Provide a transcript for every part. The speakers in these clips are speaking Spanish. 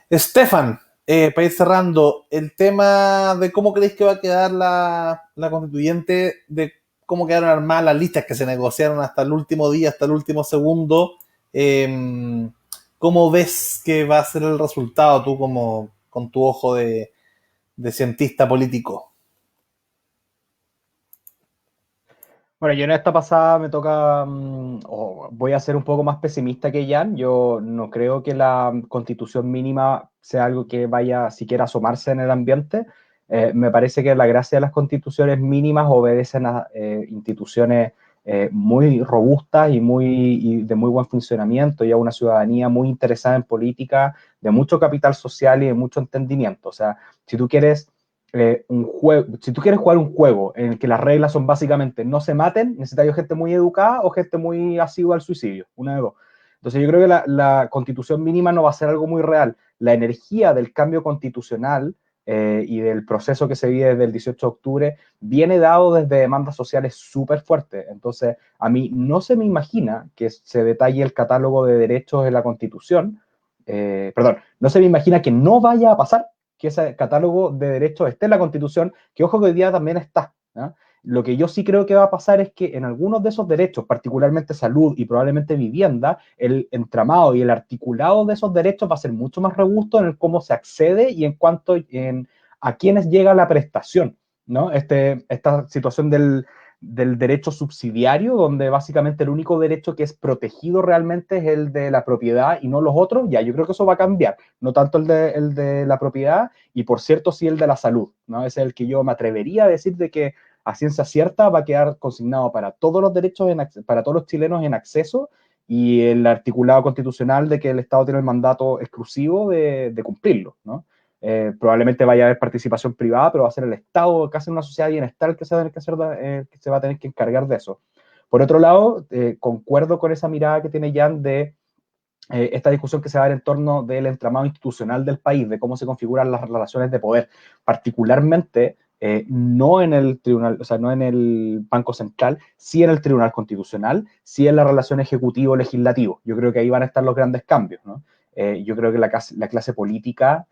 Estefan, para ir cerrando, el tema de cómo creéis que va a quedar la constituyente, de cómo quedaron armadas las listas que se negociaron hasta el último día, hasta el último segundo, eh, ¿cómo ves que va a ser el resultado tú como con tu ojo de cientista político? Bueno, yo en esta pasada me toca, o voy a ser un poco más pesimista que Jan. Yo no creo que la constitución mínima sea algo que vaya siquiera a asomarse en el ambiente. Me parece que la gracia de las constituciones mínimas obedecen a instituciones muy robustas y de muy buen funcionamiento y a una ciudadanía muy interesada en política, de mucho capital social y de mucho entendimiento. O sea, si tú quieres un juego, si tú quieres jugar un juego en el que las reglas son básicamente no se maten, necesitas gente muy educada o gente muy asidua al suicidio, una de dos. Entonces yo creo que la constitución mínima no va a ser algo muy real. La energía del cambio constitucional y del proceso que se vive desde el 18 de octubre viene dado desde demandas sociales súper fuertes. Entonces a mí no se me imagina que se detalle el catálogo de derechos de la constitución, perdón, no se me imagina que no vaya a pasar que ese catálogo de derechos esté en la Constitución, que ojo que hoy día también está. ¿No? Lo que yo sí creo que va a pasar es que en algunos de esos derechos, particularmente salud y probablemente vivienda, el entramado y el articulado de esos derechos va a ser mucho más robusto en el cómo se accede y en cuanto a quiénes llega la prestación. ¿No? Esta situación del derecho subsidiario, donde básicamente el único derecho que es protegido realmente es el de la propiedad y no los otros, ya yo creo que eso va a cambiar, no tanto el de la propiedad y por cierto sí el de la salud, ¿no? Ese es el que yo me atrevería a decir de que a ciencia cierta va a quedar consignado para todos los derechos, para todos los chilenos en acceso y el articulado constitucional de que el Estado tiene el mandato exclusivo de cumplirlo, ¿no? Probablemente vaya a haber participación privada, pero va a ser el Estado, casi una sociedad de bienestar, el que se va a tener que, hacer, que se va a tener que encargar de eso. Por otro lado, concuerdo con esa mirada que tiene Jan de esta discusión que se va a dar en torno del entramado institucional del país, de cómo se configuran las relaciones de poder, particularmente no en el tribunal, o sea, no en el Banco Central, sí en el Tribunal Constitucional, sí en la relación ejecutivo-legislativo. Yo creo que ahí van a estar los grandes cambios, ¿no? Yo creo que la clase política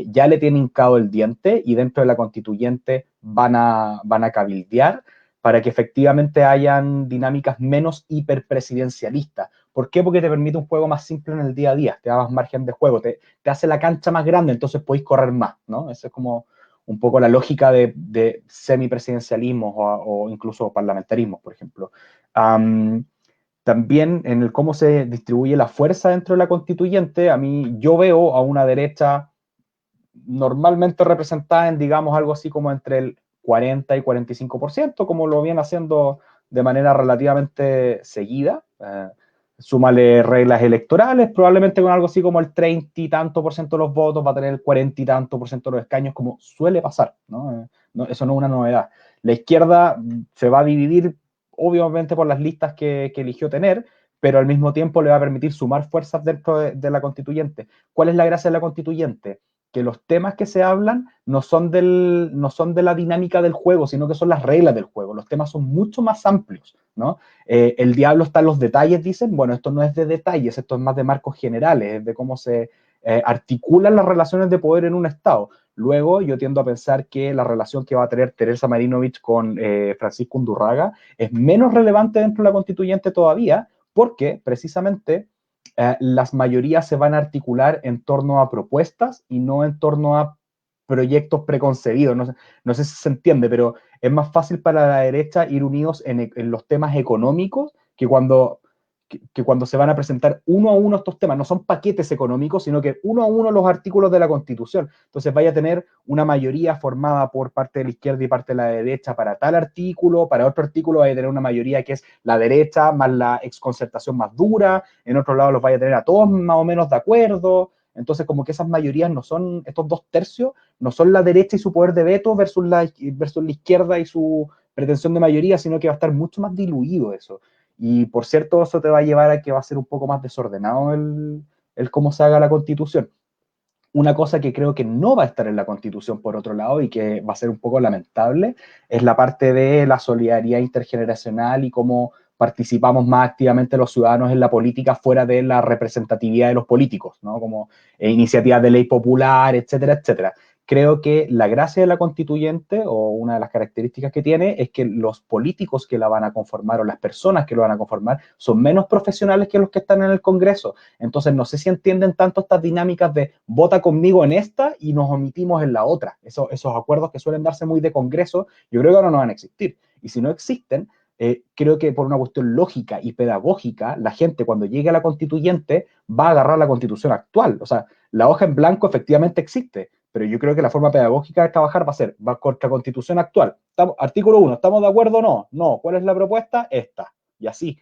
ya le tiene hincado el diente y dentro de la constituyente van a cabildear para que efectivamente hayan dinámicas menos hiperpresidencialistas. ¿Por qué? Porque te permite un juego más simple en el día a día, te da más margen de juego, te hace la cancha más grande, entonces podéis correr más, ¿no? Esa es como un poco la lógica de semipresidencialismo o incluso parlamentarismo, por ejemplo. Um, También en el cómo se distribuye la fuerza dentro de la constituyente, a mí yo veo a una derecha normalmente representada en, digamos, algo así como entre el 40 y 45%, como lo viene haciendo de manera relativamente seguida. Súmale reglas electorales, probablemente con algo así como el 30 y tanto por ciento de los votos va a tener el 40 y tanto por ciento de los escaños, como suele pasar, ¿no? Eso no es una novedad. La izquierda se va a dividir, obviamente, por las listas que eligió tener, pero al mismo tiempo le va a permitir sumar fuerzas dentro de la constituyente. ¿Cuál es la gracia de la constituyente? Que los temas que se hablan no son de la dinámica del juego, sino que son las reglas del juego. Los temas son mucho más amplios, ¿no? El diablo está en los detalles, dicen. Bueno, esto no es de detalles, esto es más de marcos generales, es de cómo se articulan las relaciones de poder en un Estado. Luego, yo tiendo a pensar que la relación que va a tener Teresa Marinovich con Francisco Undurraga es menos relevante dentro de la constituyente todavía, porque precisamente las mayorías se van a articular en torno a propuestas y no en torno a proyectos preconcebidos. No sé si se entiende, pero es más fácil para la derecha ir unidos en los temas económicos que cuando se van a presentar uno a uno estos temas. No son paquetes económicos, sino que uno a uno los artículos de la Constitución. Entonces vaya a tener una mayoría formada por parte de la izquierda y parte de la derecha para tal artículo, para otro artículo vaya a tener una mayoría que es la derecha más la exconcertación más dura, en otro lado los vaya a tener a todos más o menos de acuerdo. Entonces, como que esas mayorías no son, estos dos tercios, no son la derecha y su poder de veto versus la izquierda y su pretensión de mayoría, sino que va a estar mucho más diluido eso. Y por cierto, eso te va a llevar a que va a ser un poco más desordenado el cómo se haga la constitución. Una cosa que creo que no va a estar en la Constitución, por otro lado, y que va a ser un poco lamentable, es la parte de la solidaridad intergeneracional y cómo participamos más activamente los ciudadanos en la política fuera de la representatividad de los políticos, ¿no? Como iniciativas de ley popular, etcétera, etcétera. Creo que la gracia de la constituyente, o una de las características que tiene, es que los políticos que la van a conformar o las personas que lo van a conformar son menos profesionales que los que están en el Congreso. Entonces, no sé si entienden tanto estas dinámicas de vota conmigo en esta y nos omitimos en la otra. Esos acuerdos que suelen darse muy de Congreso, yo creo que ahora no van a existir. Y si no existen, creo que por una cuestión lógica y pedagógica, la gente cuando llegue a la constituyente va a agarrar la constitución actual. O sea, la hoja en blanco efectivamente existe, pero yo creo que la forma pedagógica de trabajar va contra constitución actual. Artículo 1, ¿estamos de acuerdo o no? No. ¿Cuál es la propuesta? Esta. Y así.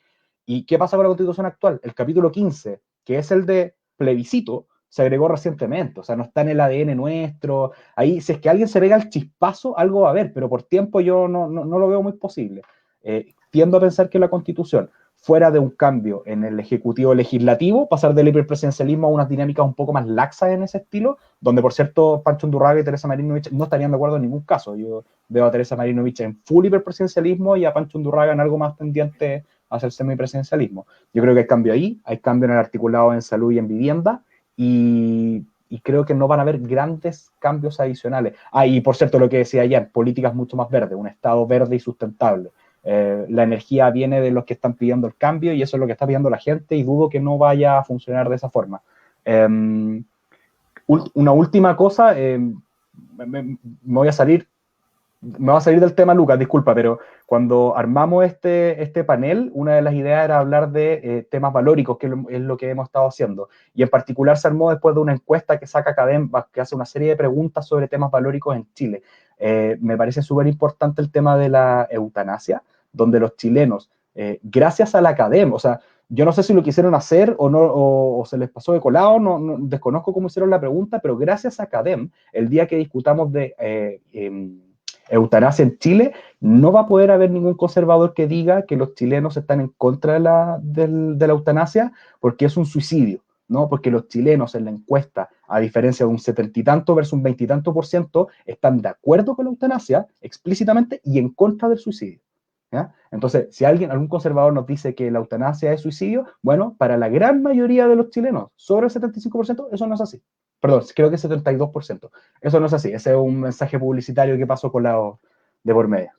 ¿Y qué pasa con la constitución actual? El capítulo 15, que es el de plebiscito, se agregó recientemente, o sea, no está en el ADN nuestro. Ahí, si es que alguien se pega el chispazo, algo va a haber, pero por tiempo yo no lo veo muy posible. Tiendo a pensar que la Constitución, fuera de un cambio en el Ejecutivo Legislativo, pasar del hiperpresidencialismo a unas dinámicas un poco más laxas en ese estilo, donde, por cierto, Pancho Undurraga y Teresa Marinovich no estarían de acuerdo en ningún caso. Yo veo a Teresa Marinovich en full hiperpresidencialismo y a Pancho Undurraga en algo más tendiente a hacer semipresidencialismo. Yo creo que hay cambio ahí, hay cambio en el articulado en salud y en vivienda, y creo que no van a haber grandes cambios adicionales. Y por cierto, lo que decía ayer, políticas mucho más verdes, un Estado verde y sustentable. La energía viene de los que están pidiendo el cambio y eso es lo que está pidiendo la gente y dudo que no vaya a funcionar de esa forma. Una última cosa, me voy a salir del tema, Lucas, disculpa, pero cuando armamos este panel, una de las ideas era hablar de temas valóricos, que es lo que hemos estado haciendo. Y en particular se armó después de una encuesta que saca CADEM, que hace una serie de preguntas sobre temas valóricos en Chile. Me parece súper importante el tema de la eutanasia, donde los chilenos, gracias a la CADEM, o sea, yo no sé si lo quisieron hacer o no, o se les pasó de colado, desconozco cómo hicieron la pregunta, pero gracias a CADEM, el día que discutamos de eutanasia en Chile, no va a poder haber ningún conservador que diga que los chilenos están en contra de la eutanasia porque es un suicidio, ¿no? Porque los chilenos en la encuesta, a diferencia de un 70 y tanto versus un 20 y tanto por ciento, están de acuerdo con la eutanasia explícitamente y en contra del suicidio. ¿Ya? Entonces, si algún conservador nos dice que la eutanasia es suicidio, bueno, para la gran mayoría de los chilenos, sobre el 75%, eso no es así. Perdón, creo que 72%. Eso no es así. Ese es un mensaje publicitario que pasó colado de por medio.